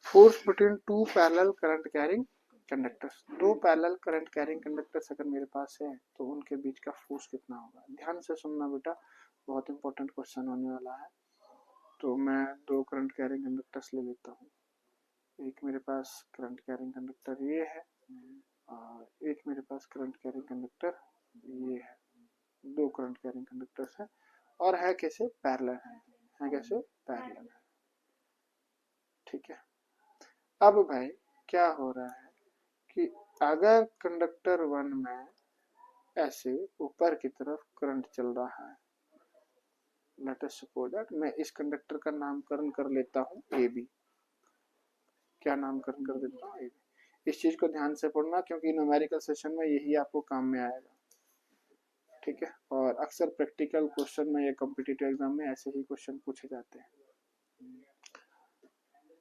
Force between to parallel current carrying conductors. दो parallel current carrying conductors अगर मेरे पास है तो उनके बीच का फोर्स कितना होगा। ध्यान से सुनना बेटा, बहुत इंपॉर्टेंट क्वेश्चन होने वाला है। तो मैं दो करंट कैरिंग कंडक्टर्स ले लेता हूँ। एक मेरे पास करंट कैरिंग कंडक्टर ये है और एक मेरे पास करंट कैरिंग कंडक्टर ये है। दो करंट कैरिंग कंडक्टर्स है और है कैसे, पैरेलल है कैसे, पैरेलल है। ठीक है। अब भाई क्या हो रहा है कि अगर कंडक्टर 1 में ऐसे ऊपर की तरफ करंट चल रहा है, लेट अस सपोज दैट मैं इस कंडक्टर का नामकरण कर लेता हूँ ए बी। क्या नामकरण कर देता हूँ, ए बी। इस चीज को ध्यान से पढ़ना क्योंकि न्यूमेरिकल सेशन में यही आपको काम में आएगा। ठीक है। और अक्सर प्रैक्टिकल क्वेश्चन में या कॉम्पिटिटिव एग्जाम में ऐसे ही क्वेश्चन पूछे जाते हैं।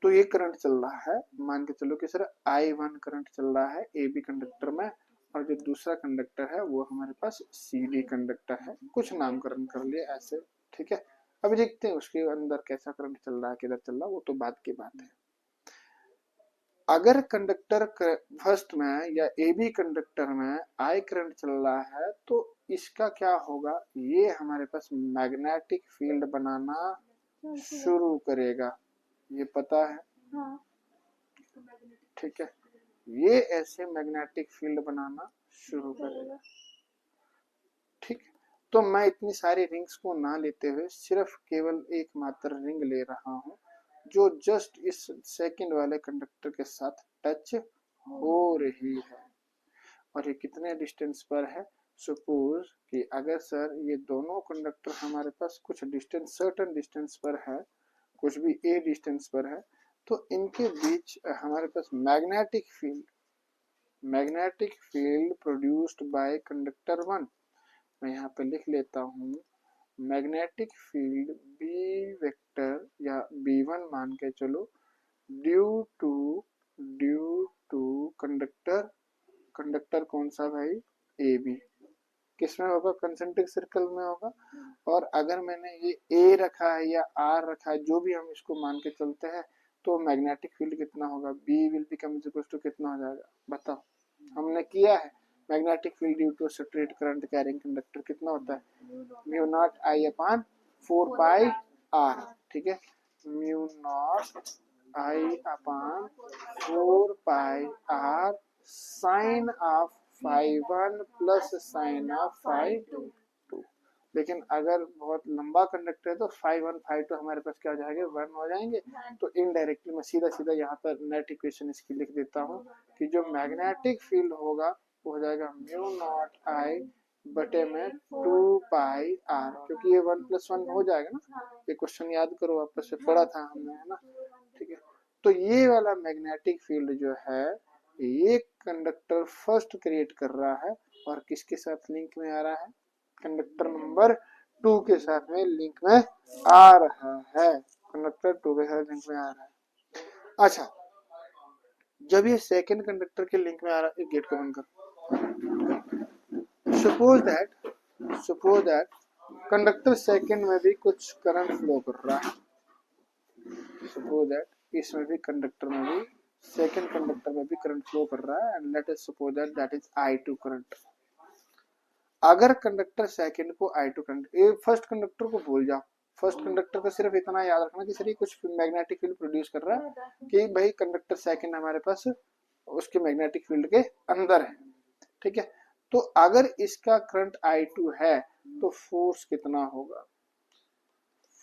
तो ये करंट चल रहा है, मान के चलो कि सर I1 करंट चल रहा है ए बी कंडक्टर में, और जो दूसरा कंडक्टर है वो हमारे पास सी डी कंडक्टर है। कुछ नामकरण कर लिए ऐसे। ठीक है। अभी देखते हैं उसके अंदर कैसा करंट चल रहा है, किधर चल रहा है, वो तो बात की बात है। अगर कंडक्टर फर्स्ट में या ए बी कंडक्टर में आई करंट चल रहा है तो इसका क्या होगा, ये हमारे पास मैग्नेटिक फील्ड बनाना शुरू करेगा, ये पता है। हाँ। ठीक है। ये ऐसे मैग्नेटिक फील्ड बनाना शुरू करेगा। ठीक। तो मैं इतनी सारी रिंग्स को ना लेते हुए सिर्फ केवल एकमात्र रिंग ले रहा हूँ जो जस्ट इस सेकंड वाले कंडक्टर के साथ टच हो रही है। और ये कितने डिस्टेंस पर है, सपोज कि अगर सर ये दोनों कंडक्टर हमारे पास कुछ डिस्टेंस, सर्टेन डिस्टेंस पर है, कुछ भी ए डिस्टेंस पर है, तो इनके बीच हमारे पास magnetic field produced by conductor 1, मैं यहाँ पे लिख लेता हूँ मैग्नेटिक फील्ड बी वेक्टर या B1 मान के चलो, ड्यू टू कंडक्टर कौन सा भाई, ए बी। किसमें होगा, कंसेंट्रिक सर्कल में होगा। और अगर मैंने ये ए रखा है या आर रखा है, जो भी हम इसको मान के चलते हैं, तो मैग्नेटिक फील्ड कितना होगा, B will become equal to कितना हो जाएगा, बताओ। हमने किया है magnetic field due to straight current carrying conductor कितना होता है, mu naught I upon 4 pi R. ठीक है, mu naught I upon 4 pi R sine of phi 1 plus sine of phi 2। लेकिन अगर बहुत लंबा कंडक्टर है तो फाई 1 फाई 2 हमारे पास क्या हो जाएंगे, 1 हो जाएंगे। तो इनडायरेक्टली मैं सीधा सीधा यहाँ पर नेट इक्वेशन इसकी लिख देता हूँ कि जो मैग्नेटिक फील्ड होगा वो हो जाएगा म्यू नॉट आई बटे में 2 पाई आर, क्योंकि ये 1 प्लस 1 हो जाएगा ना। ये क्वेश्चन याद करो, आपस में पढ़ा था हमने, है ना। ठीक है। तो ये वाला मैग्नेटिक फील्ड जो है ये कंडक्टर फर्स्ट क्रिएट कर रहा है और किसके साथ लिंक में आ रहा है, कंडक्टर नंबर 2 के साथ में लिंक में आ रहा है। कंडक्टर 2 के साथ लिंक में आ रहा है। अच्छा, जब ये सेकंड कंडक्टर के लिंक में आ रहा है, गेट को बंद कर। सपोज दैट कंडक्टर सेकंड में भी कुछ करंट फ्लो कर रहा है। सपोज दैट इसमें भी कंडक्टर में भी, सेकंड कंडक्टर में भी करंट फ्लो कर रहा है and let us suppose that is I2 current. अगर कंडक्टर सेकंड को I2 करंट, ये फर्स्ट कंडक्टर को भूल जाओ, फर्स्ट कंडक्टर का सिर्फ इतना याद रखना कि सर ये कुछ मैग्नेटिक फील्ड प्रोड्यूस कर रहा है, कि भाई कंडक्टर सेकंड हमारे पास उसके मैग्नेटिक फील्ड के अंदर है। ठीक है। तो अगर इसका करंट I2 है तो फोर्स कितना होगा,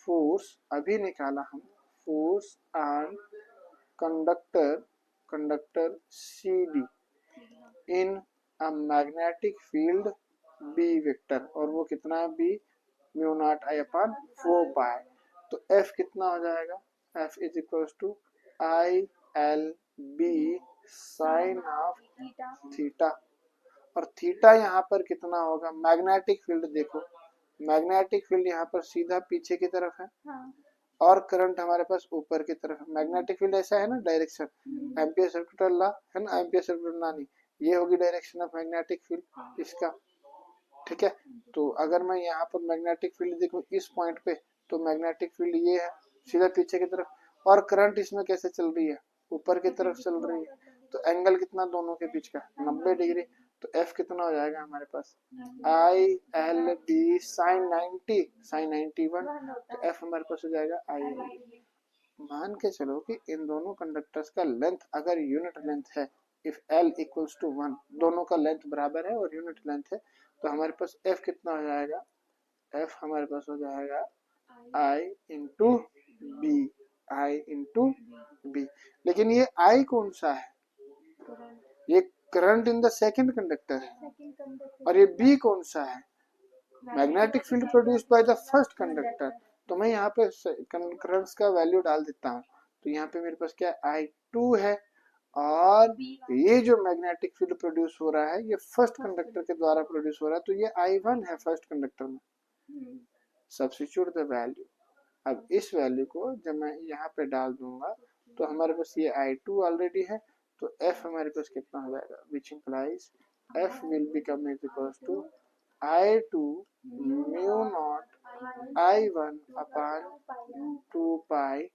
फोर्स अभी निकाला हम, force on conductor CD in a magnetic field B vector, और वो कितना है, B mu naught I upon 4 pi. तो F कितना हो जाएगा, F is equal to I L B sine of theta. और थीटा यहाँ पर कितना होगा, मैग्नेटिक फील्ड देखो, मैग्नेटिक फील्ड यहाँ पर सीधा पीछे की तरफ है। हाँ। और करंट हमारे पास ऊपर की तरफ है। मैग्नेटिक फील्ड ऐसा है ना, डायरेक्शन, एम्पियर सर्कुलर लॉ है ना, एम्पियर सर्कुलर लॉ नहीं, ये होगी डायरेक्शन ऑफ मैग्नेटिक फील्ड इसका। ठीक है। तो अगर मैं यहाँ पर मैग्नेटिक फील्ड देखूं इस पॉइंट पे, तो मैग्नेटिक फील्ड ये है सीधा पीछे की तरफ, और करंट इसमें कैसे चल रही है, ऊपर की तरफ चल रही है, तो एंगल कितना दोनों के बीच का, 90 डिग्री। तो एफ कितना हो जाएगा हमारे पास, I L B sine 90, sine 91, तो एफ हमारे पास हो जाएगा आई। मान के चलो कि इन दोनों कंडक्टर्स का लेंथ अगर यूनिट लेंथ है, इफ L इक्वल्स टू 1, दोनों का लेंथ बराबर है और यूनिट लेंथ है, तो हमारे पास F कितना हो जाएगा, F हमारे पास हो जाएगा I इंटू बी, I इंटू बी। लेकिन ये I कौन सा है, ये current in the second conductor है, और ये B कौन सा है, magnetic field produced by the first conductor. तो मैं यहाँ पे करंट्स का वैल्यू डाल देता हूँ, तो यहाँ पे मेरे पास क्या है, I2 है, और ये जो मैग्नेटिक फील्ड प्रोड्यूस हो रहा है ये फर्स्ट कंडक्टर के द्वारा प्रोड्यूस हो रहा है, तो ये I1 है फर्स्ट कंडक्टर में। Substitute the value. अब इस वैल्यू को जब मैं यहाँ पे डाल दूंगा तो हमारे पास ये I2 ऑलरेडी है, तो F हमारे पास कितना हो जाएगा, which implies F will become is equals to I2 mu naught I1 upon 2 pi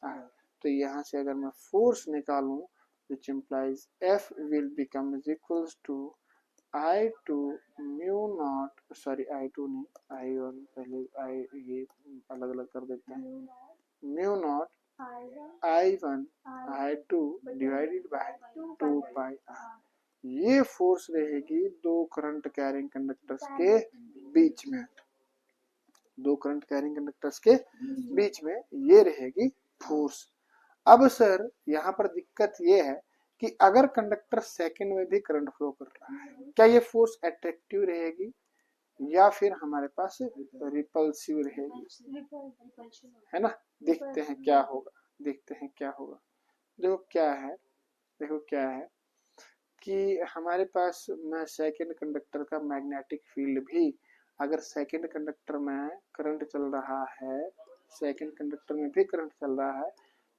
r। तो यहाँ से अगर मैं फोर्स निकालूं, which implies F will become is equals to I2 mu not, sorry I2 नहीं, I1 पहले I ये अलग अलग कर देते हैं, mu naught I1 I2 divided by 2 pi r। ये फोर्स रहेगी दो करंट कैरिंग कंडक्टर्स के बीच में, दो करंट कैरिंग कंडक्टर्स के बीच में ये रहेगी फोर्स। अब सर यहाँ पर दिक्कत ये है कि अगर कंडक्टर सेकंड में भी करंट फ्लो कर रहा है, क्या ये फोर्स अट्रैक्टिव रहेगी या फिर हमारे पास रिपल्सिव रहेगी, है ना। देखते हैं क्या होगा, देखते हैं क्या होगा। देखो क्या है, देखो क्या है कि हमारे पास में सेकंड कंडक्टर का मैग्नेटिक फील्ड भी, अगर सेकंड कंडक्टर में करंट चल रहा है, सेकंड कंडक्टर में भी करंट चल रहा है,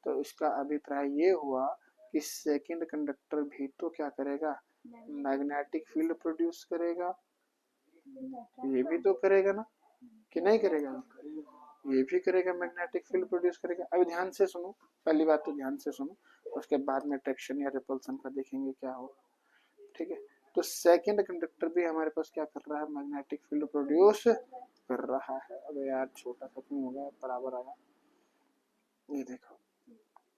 तो इसका अभिप्राय ये हुआ कि सेकंड कंडक्टर भी तो क्या करेगा, मैग्नेटिक फील्ड प्रोड्यूस करेगा, ये भी तो करेगा ना, कि नहीं करेगा, ये भी करेगा, मैग्नेटिक फील्ड प्रोड्यूस करेगा। अभी ध्यान से सुनो, पहली बात तो ध्यान से सुनो, उसके बाद में अट्रैक्शन या रिपल्सन का देखेंगे क्या होगा, ठीक है। तो सेकंड कंडक्टर भी हमारे पास क्या कर रहा है, मैग्नेटिक फील्ड प्रोड्यूस कर रहा है। अबे यार छोटा सा क्यों हो गया, बराबर आया, ये देखो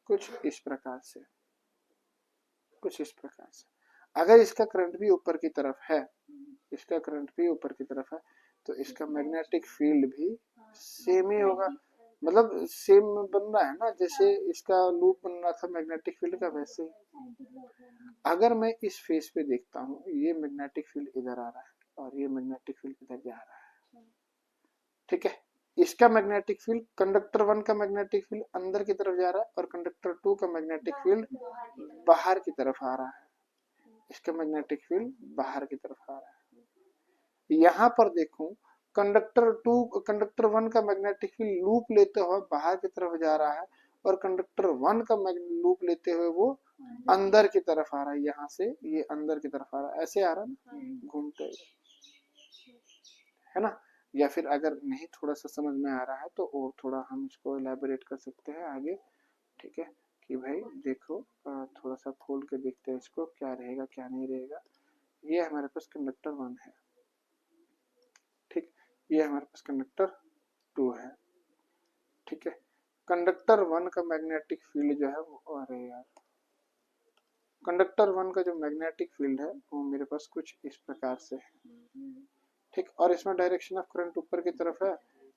कुछ इस प्रकार से, कुछ इस प्रकार से। अगर इसका करंट भी ऊपर की तरफ है, इसका करंट भी ऊपर की तरफ है, तो इसका मैग्नेटिक फील्ड भी सेम ही होगा, मतलब सेम बन रहा है ना, जैसे इसका लूप बन रहा था मैग्नेटिक फील्ड का, वैसे ही। अगर मैं इस फेस पे देखता हूँ, ये मैग्नेटिक फील्ड इधर आ रहा है और ये मैग्नेटिक फील्ड इधर जा रहा है, ठीक है। इसका मैग्नेटिक फील्ड, कंडक्टर 1 का मैग्नेटिक फील्ड अंदर की तरफ जा रहा है और कंडक्टर 2 का मैग्नेटिक फील्ड बाहर की तरफ आ रहा है, इसका मैग्नेटिक फील्ड बाहर की तरफ आ रहा है। यहाँ पर देखूं, कंडक्टर 1 का मैग्नेटिक फील्ड लूप लेते हुए बाहर की तरफ जा रहा है और कंडक्टर 1 का लूप लेते हुए वो अंदर की तरफ आ रहा है, यहाँ से ये अंदर की तरफ आ रहा है, ऐसे आ रहा है घूमते, है ना। या फिर अगर नहीं थोड़ा सा समझ में आ रहा है तो और थोड़ा हम इसको एलैबोरेट कर सकते हैं आगे, ठीक है, कि भाई देखो थोड़ा सा खोल के देखते हैं इसको, क्या रहेगा क्या नहीं रहेगा। ये हमारे पास कंडक्टर 1 है, ठीक, ये हमारे पास कंडक्टर 2 है, ठीक है। कंडक्टर 1 का मैग्नेटिक फील्ड जो है वो, अरे यार, कंडक्टर 1 का जो मैग्नेटिक फील्ड है वो मेरे पास कुछ इस प्रकार से है, ठीक, और इसमें डायरेक्शन ऑफ करंट ऊपर की तरफ है,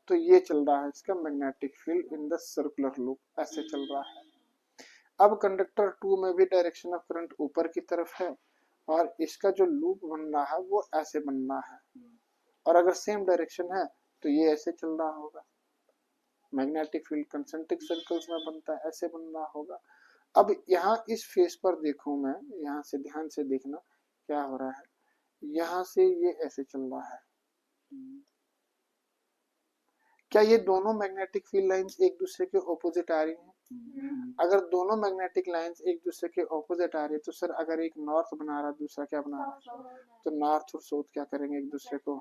तो ये चल रहा है इसका magnetic field in the circular loop, ऐसे चल रहा है। अब कंडक्टर 2 में भी डायरेक्शन ऑफ करंट ऊपर की तरफ है और इसका जो लूप बन रहा है वो ऐसे बनना है, और अगर सेम डायरेक्शन है तो ये ऐसे चल रहा होगा, मैग्नेटिक फील्ड कंसेंट्रिक सर्कल्स में बनता है, ऐसे बन रहा होगा। अब यहाँ इस फेस पर देखूं मैं, यहाँ से ध्यान से देखना क्या हो रहा है, यहाँ से ये ऐसे चल रहा है, क्या ये दोनों मैग्नेटिक फील्ड लाइंस एक दूसरे के ऑपोजिट आ रही हैं? अगर दोनों मैग्नेटिक लाइंस एक दूसरे के ऑपोजिट आ रही है तो सर अगर एक नॉर्थ बना रहा है दूसरा क्या बना रहा है, तो नॉर्थ और साउथ क्या करेंगे, एक दूसरे को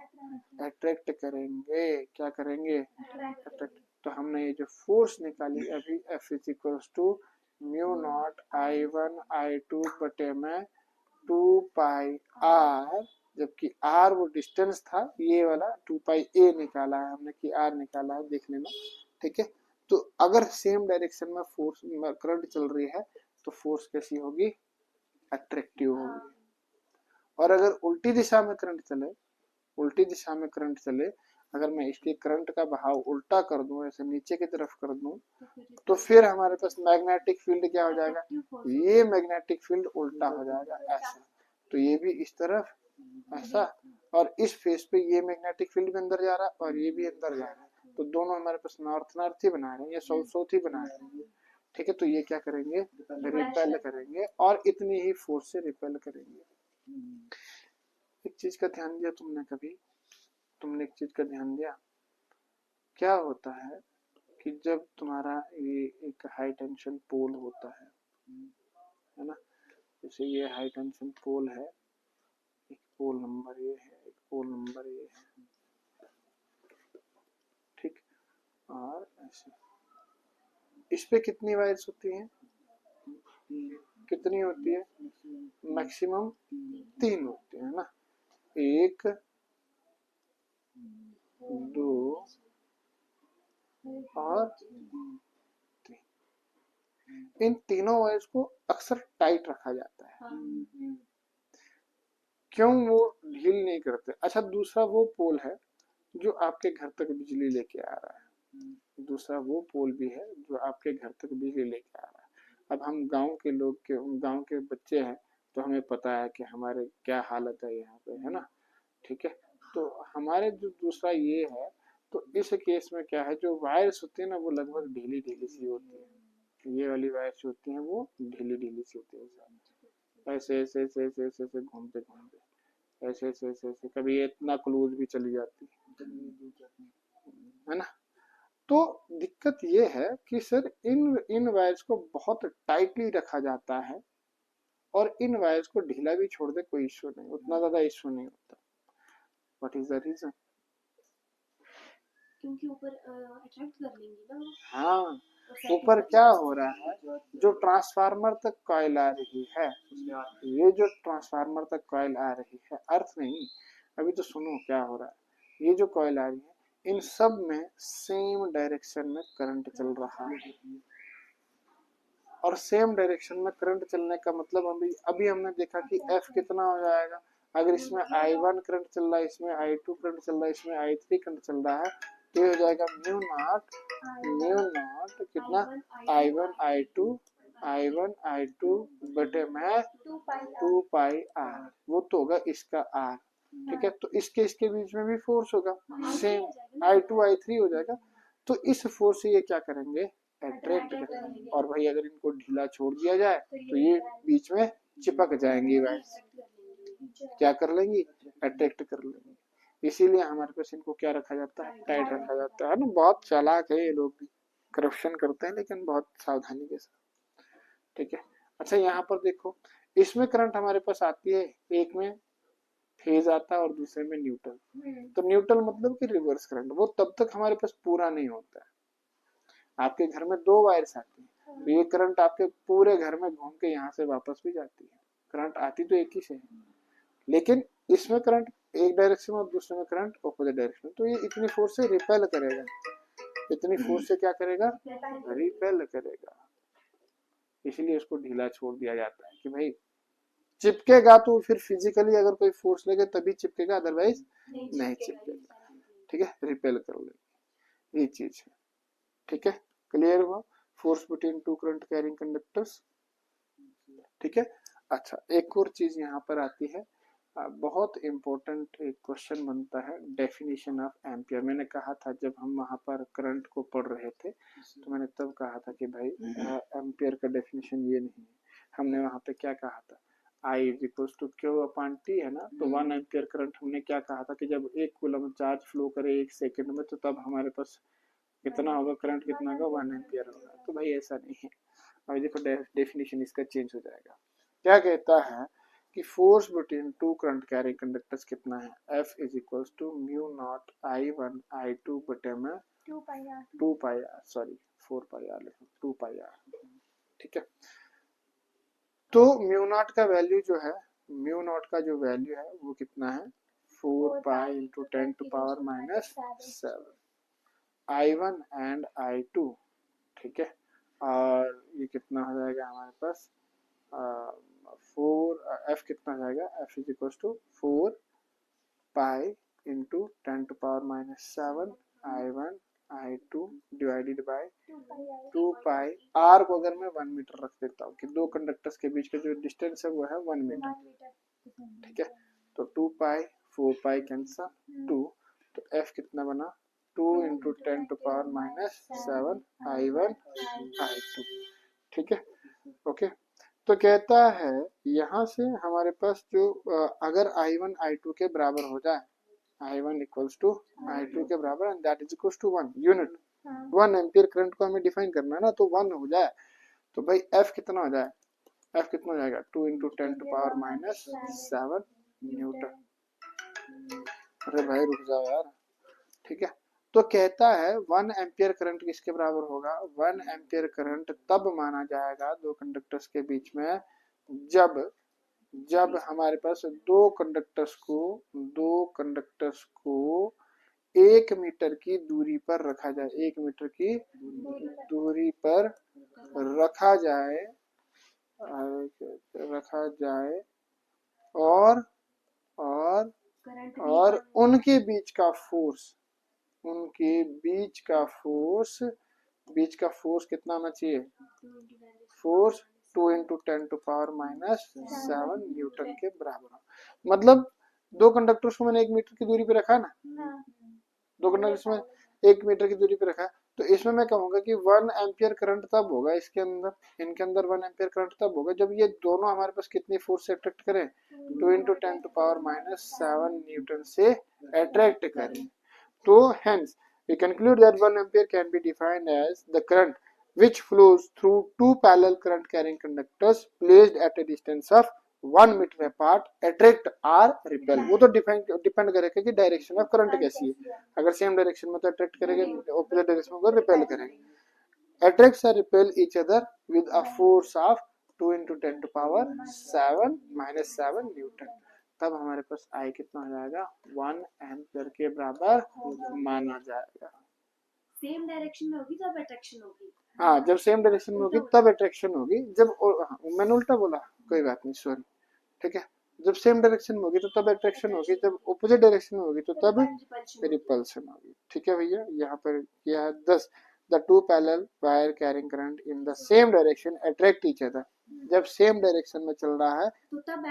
अट्रैक्ट करेंगे, क्या करेंगे, अट्रैक्ट। तो हमने हमने ये जो फोर्स निकाली अभी F is equals to mu naught I1 I2 बटे में 2 पाई R, जबकि R वो डिस्टेंस था, ये वाला 2 पाई A निकाला है हमने कि R निकाला है, देख लेना। ठीक है, तो अगर सेम डायरेक्शन में फोर्स करंट चल रही है तो फोर्स कैसी होगी, अट्रैक्टिव होगी। और अगर उल्टी दिशा में करंट चले, उल्टी दिशा में करंट चले, अगर मैं इसके करंट का बहाव उल्टा कर दूं, ऐसे नीचे की तरफ कर दूं, तो फिर हमारे पास मैग्नेटिक फील्ड क्या हो जाएगा, ये मैग्नेटिक फील्ड उल्टा हो जाएगा ऐसा। तो ये भी इस तरफ ऐसा, और इस फेस पे ये मैग्नेटिक फील्ड भी अंदर जा रहा है और ये भी अंदर जा रहा है, तो दोनों हमारे पास नॉर्थ नॉर्थ ही बना रहे हैं या साउथ साउथ ही बना रहे हैं। ठीक है, तो ये क्या करेंगे, रिपेल करेंगे और इतनी ही फोर्स से रिपेल करेंगे। एक चीज का ध्यान दिया तुमने कभी, तुमने एक चीज का ध्यान दिया, क्या होता है कि जब तुम्हारा ये एक हाई टेंशन पोल होता है ना, जैसे ये हाई टेंशन पोल है, एक पोल नंबर ये है, एक पोल नंबर ये है, ठीक, और ऐसे इस पे कितनी वायर्स होती हैं, कितनी होती है, मैक्सिमम 3 होती है ना, 1 2 और 3। इन तीनों वायर्स को अक्सर टाइट रखा जाता है, क्यों, वो ढील नहीं करते। अच्छा, दूसरा वो पोल है जो आपके घर तक बिजली लेके आ रहा है, दूसरा वो पोल भी है जो आपके घर तक बिजली लेके आ रहा है। अब हम गांव के लोग के, गांव के बच्चे हैं, तो हमें पता है कि हमारे क्या हालत है यहाँ पे, है ना। ठीक है, तो हमारे जो दूसरा ये है, तो इस केस में क्या है, जो वायर्स होती है ना वो लगभग ढीली ढीली सी होती है, ये वाली वायर्स होती हैं वो ढीली ढीली सी होती है, ऐसे ऐसे ऐसे ऐसे ऐसे ऐसे घूमते घूमते ऐसे ऐसे ऐसे ऐसे, कभी इतना क्लोज भी चली जाती है ना। तो दिक्कत ये है कि सर इन इन वायर्स को बहुत टाइटली रखा जाता है, और इन वायर्स को ढीला भी छोड़ दे कोई इश्यू नहीं, उतना ज्यादा इश्यू नहीं होता। व्हाट इज द रीजन, क्योंकि ऊपर अट्रैक्ट कर लेंगी ना। हाँ, ऊपर क्या हो रहा है, जो ट्रांसफार्मर तक कॉइल आ रही है, ये जो ट्रांसफार्मर तक कॉइल आ रही है, अर्थ नहीं, अभी तो सुनो क्या हो रहा है, ये जो कॉइल आ रही है इन सब में सेम डायरेक्शन में करंट चल रहा है, और सेम डायरेक्शन में करंट चलने का मतलब अभी हमने देखा कि F कितना हो जाएगा, अगर इसमें I1 करंट चल रहा है, इसमें I2 करंट चल रहा है, इसमें I3 करंट चल रहा है, तो ये हो जाएगा म्यू नॉट कितना, I1 I2 बटे में 2 पाई R, वो तो होगा इसका R। ठीक है, तो इसके बीच में भी फोर्स होगा, सेम I2 I3 हो जाएगा, तो इस फोर्स से ये क्या करेंगे, अट्रैक्ट करेंगे, और भाई अगर इनको ढीला छोड़ दिया जाए तो ये बीच में चिपक जाएंगी, वायर्स क्या कर लेंगी, अट्रैक्ट कर लेंगी, इसीलिए हमारे पास इनको क्या रखा जाता है, टाइट रखा जाता है ना। बहुत चालाक है ये लोग भी, करप्शन करते हैं लेकिन बहुत सावधानी के साथ। ठीक है, अच्छा यहाँ पर देखो, इसमें करंट हमारे पास आती है, एक में फेज आता है और दूसरे में न्यूट्रल, तो न्यूट्रल मतलब कि रिवर्स करंट, वो तब तक हमारे पास पूरा नहीं होता है। आपके घर में 2 वायर्स आती है, तो ये करंट आपके पूरे घर में घूम के यहाँ से वापस भी जाती है, करंट आती तो एक ही से है, लेकिन इसमें करंट एक डायरेक्शन में और दूसरे में करंट अपोजिट डायरेक्शन में, तो ये इतनी फोर्स से रिपेल करेगा, इतनी फोर्स से क्या करेगा, रिपेल करेगा, इसलिए उसको ढीला छोड़ दिया जाता है कि भाई चिपकेगा तो फिर फिजिकली अगर कोई फोर्स लेगा तभी चिपकेगा, अदरवाइज नहीं चिपकेगा। ठीक है, रिपेल कर लेगा, ये चीज है। ठीक है, क्लियर हुआ, force between two current carrying conductors. ठीक है, अच्छा एक और चीज यहाँ पर आती है, बहुत इंपॉर्टेंट एक क्वेश्चन बनता है, डेफिनेशन ऑफ एम्पियर। मैंने कहा था जब हम वहां पर करंट को पढ़ रहे थे, तो मैंने तब कहा था कि भाई एम्पियर का डेफिनेशन ये नहीं है, हमने वहां पे क्या कहा था, I is equal to Q upon T है ना, तो 1 एम्पियर करंट हमने क्या कहा था कि जब 1 कूलम चार्ज फ्लो करे 1 सेकंड में, तो तब हमारे पास कितना होगा, करंट कितना होगा, 1 एम्पियर होगा। तो भाई ऐसा नहीं है, अभी देखो डेफिनेशन इसका चेंज हो जाएगा, क्या कहता है कि force between two current carrying conductors कितना है, F is equal to mu naught I1 I2 बटे में two pi R, sorry 4 pi R लिखो, 2 पाई आर, ठीक है। तो म्यू नॉट का वैल्यू जो है, म्यू नॉट का जो वैल्यू है वो कितना है, 4 pi into 10 to power minus 7, I1 and I2, ठीक है। और ये कितना हो जाएगा हमारे पास, 4 एफ कितना हो जाएगा, F is equal to 4 pi into 10 to power minus 7 I1 I2 divided by 2 pi, R को अगर मैं 1 मीटर रख देता हूँ कि दो कंडक्टर्स के बीच का जो डिस्टेंस है वो है 1 मीटर, ठीक है। तो 2 पाई 4 पाई कैंसल 2, तो एफ कितना बना, 2 into 10 to power minus 7 I1 I2, ठीक है, ओके। तो कहता है यहाँ से हमारे पास जो अगर I1 I2 के बराबर हो जाए, I1 इक्वल्स टू I2 के बराबर and that is equals to 1 unit, 1 ampere current को हमें डिफाइन करना है ना, तो 1 हो जाए तो भाई F कितना हो जाए, F कितना हो जाएगा, 2 into 10 to power minus 7 newton. अरे भाई रुक जाओ यार, ठीक है। तो कहता है 1 एम्पियर करंट किसके बराबर होगा, 1 एम्पियर करंट तब माना जाएगा दो कंडक्टर्स के बीच में जब हमारे पास दो कंडक्टर्स को 1 मीटर की दूरी पर रखा जाए, 1 मीटर की दूरी पर रखा जाए और उनके बीच का फोर्स कितना होना चाहिए, force 2 into 10 to power minus 7 newton के बराबर। मतलब दो कंडक्टर्स को मैंने 1 मीटर की दूरी पे रखा है ना, दो कंडक्टर्स में 1 मीटर की दूरी पे रखा है, तो इसमें मैं कहूंगा कि 1 एम्पियर करंट तब होगा इनके अंदर 1 एम्पियर करंट तब होगा जब ये दोनों हमारे पास कितनी फोर्स से अट्रैक्ट करें, 2 into 10 to power minus 7 newton से अट्रैक्ट करें। तो hence we conclude that 1 ampere can be defined as the current which flows through two parallel current carrying conductors placed at a distance of 1 meter apart attract or repel। वो तो depend करेगा कि direction of current कैसी है, अगर same direction में तो attract करेगा, ऑपोजिट डायरेक्शन में तो रिपेल करेगा। अट्रैक्ट्स और repel each other with a force of 2 into 10 to power 7 minus 7 newton. तब हमारे पास I कितना हो जाएगा, 1 एम्पियर के बराबर माना जाएगा। सेम डायरेक्शन में होगी तब अट्रैक्शन होगी, हाँ जब सेम डायरेक्शन में होगी तब अट्रैक्शन होगी, जब मैंने उल्टा बोला, कोई बात नहीं सॉरी, ठीक है। जब सेम डायरेक्शन में होगी तो तब अट्रैक्शन होगी, जब ऑपोजिट डायरेक्शन में होगी तो तब रिपल्शन होगी, ठीक है भैया। यहाँ पर किया है 10, the two parallel wire carrying current in the same direction attract each other। जब सेम डायरेक्शन में चल रहा है तो तब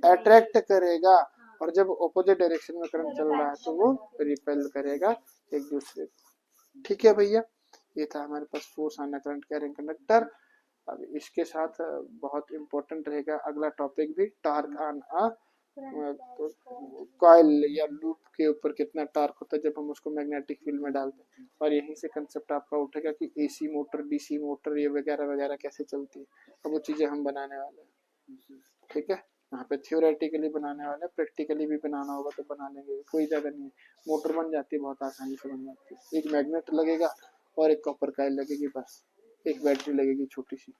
अट्रैक्ट करेगा, और जब ऑपोजिट डायरेक्शन में करंट चल रहा है तो वो रिपेल करेगा एक दूसरे को, ठीक है भैया। ये था हमारे पास force on current carrying conductor. अब इसके साथ बहुत इंपॉर्टेंट रहेगा अगला टॉपिक भी, टार्क ऑन अ कॉइल या लूप के ऊपर कितना टार्क होता है जब हम उसको मैग्नेटिक फील्ड में डालते हैं, और यहीं से कंसेप्ट आपका उठेगा कि एसी मोटर, डीसी मोटर, ये वगैरह वगैरह कैसे चलती है। अब वो चीजें हम बनाने वाले हैं, ठीक है। यहाँ पे थियोरेटिकली बनाने वाले, प्रैक्टिकली भी बनाना होगा तो बना लेंगे, कोई ज्यादा नहीं है। मोटर बन जाती है, बहुत आसानी से बन जाती है, एक मैग्नेट लगेगा और एक कॉपर कॉइल लगेगी, बस एक बैटरी लगेगी छोटी सी,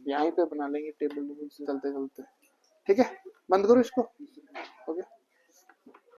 यहीं पे बना लेंगे टेबल चलते चलते, ठीक है। बंद करो इसको, ओके।